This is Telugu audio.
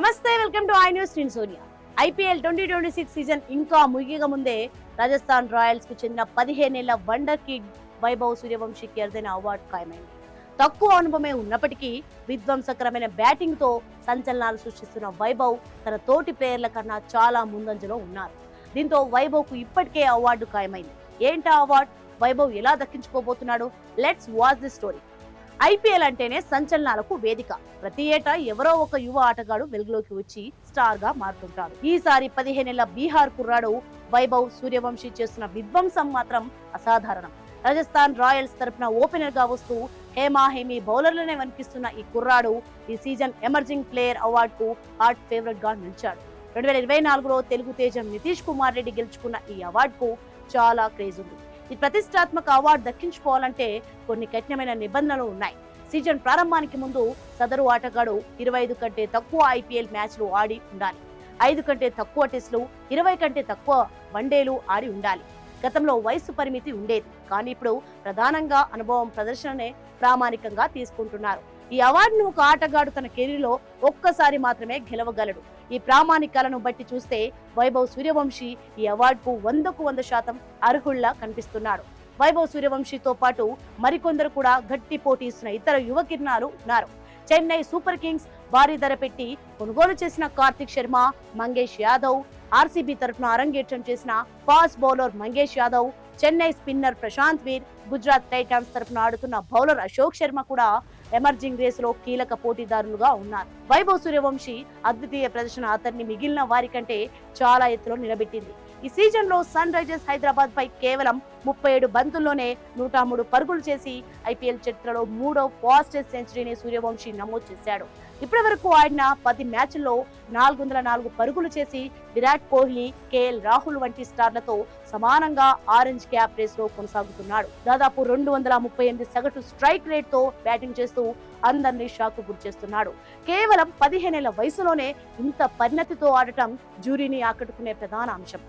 నమస్తే, వెల్కమ్ టు ఐ న్యూస్. నేను సోనియా. ఐపీఎల్ 2026 సీజన్ ఇంకా ముగియక ముందే రాజస్థాన్ రాయల్స్ కు చెందిన 15 ఏళ్ల వండర్ కిడ్ వైభవ్ సూర్యవంశీకి అరుదైన అవార్డు ఖాయమైంది. తక్కువ అనుభవమే ఉన్నప్పటికీ విధ్వంసకరమైన బ్యాటింగ్ తో సంచలనాలు సృష్టిస్తున్న వైభవ్ తన తోటి ప్లేయర్ల కన్నా చాలా ముందంజలో ఉన్నారు. దీంతో వైభవ్ కు ఇప్పటికే అవార్డు ఖాయమైంది. ఏంటా అవార్డు? వైభవ్ ఎలా దక్కించుకోబోతున్నాడు? Let's watch the story. IPL అంటేనే సంచలనాలకు వేదిక. ప్రతి ఏటా ఎవరో ఒక యువ ఆటగాడు వెలుగులోకి వచ్చి స్టార్ గా మారుతుంటారు. ఈసారి 15 ఏళ్ల బీహార్ కుర్రాడు వైభవ్ సూర్యవంశీ చేస్తున్న విధ్వంసం మాత్రం అసాధారణం. రాజస్థాన్ రాయల్స్ తరపున ఓపెనర్ గా వస్తూ హేమీ బౌలర్లనే వణికిస్తున్న ఈ కుర్రాడు ఈ సీజన్ ఎమర్జింగ్ ప్లేయర్ అవార్డు కు హాట్ ఫేవరెట్ గా నిలిచాడు. 2024లో తెలుగు తేజం నితీష్ కుమార్ రెడ్డి గెలుచుకున్న ఈ అవార్డుకు చాలా క్రేజ్ ఉంది. ఈ ప్రతిష్టాత్మక అవార్డు దక్కించుకోవాలంటే కొన్ని కఠినమైన నిబంధనలు ఉన్నాయి. సీజన్ ప్రారంభానికి ముందు సదరు ఆటగాడు 25 కంటే తక్కువ ఐపీఎల్ మ్యాచ్లు ఆడి ఉండాలి. 5 కంటే తక్కువ టెస్టులు, 20 కంటే తక్కువ వన్డేలు ఆడి ఉండాలి. గతంలో వయసు పరిమితి ఉండేది, కానీ ఇప్పుడు ప్రధానంగా అనుభవం ప్రదర్శననే ప్రామాణికంగా తీసుకుంటున్నారు. ఈ అవార్డును ఒక ఆటగాడు తన కెరీర్లో ఒక్కసారి మాత్రమే గెలవగలడు. ఈ ప్రామాణికాలను బట్టి చూస్తే వైభవ్ సూర్యవంశీ ఈ అవార్డుకు 100కు 100% అర్హుల్లా కనిపిస్తున్నాడు. వైభవ్ సూర్యవంశీతో పాటు మరికొందరు కూడా గట్టి పోటీ ఇస్తున్న ఇతర యువ కిరణాలు ఉన్నారు. చెన్నై సూపర్ కింగ్స్ భారీ ధర పెట్టి కొనుగోలు చేసిన కార్తిక్ శర్మ, మంగేష్ యాదవ్, ఆర్సీబీ తరఫున అరంగేట్రం చేసిన fast bowler Mangesh Yadav, Chennai spinner Prashant Veer, Gujarat Titans తరఫున ఆడుతున్న బౌలర్ అశోక్ శర్మ కూడా ఎమర్జింగ్ రేస్ లో కీలక పోటీదారులుగా ఉన్నారు. వైభవ్ సూర్యవంశీ అద్వితీయ ప్రదర్శన అతన్ని మిగిలిన వారి కంటే చాలా ఎత్తులో నిలబెట్టింది. ఈ సీజన్ లో సన్ రైజర్స్ హైదరాబాద్ పై కేవలం 37 బంతుల్లోనే 103 పరుగులు చేసి ఐపీఎల్ చరిత్రలో 3వ ఫాస్టెస్ట్ సెంచరీని సూర్యవంశీ నమోదు చేశాడు. ఇప్పటి వరకు ఆడిన 10 మ్యాచ్ల్లో 404 పరుగులు చేసి విరాట్ కోహ్లీ, కేఎల్ రాహుల్ వంటి స్టార్లతో సమానంగా ఆరెంజ్ క్యాప్ రేస్ లో కొనసాగుతున్నాడు. దాదాపు 238 సగటు స్ట్రైక్ రేట్ తో బ్యాటింగ్ చేస్తూ అందరినీ షాక్ గురిచేస్తున్నాడు. కేవలం 15 ఏళ్ల వయసులోనే ఇంత పరిణతితో ఆడటం జ్యూరీని ఆకట్టుకునే ప్రధాన అంశం.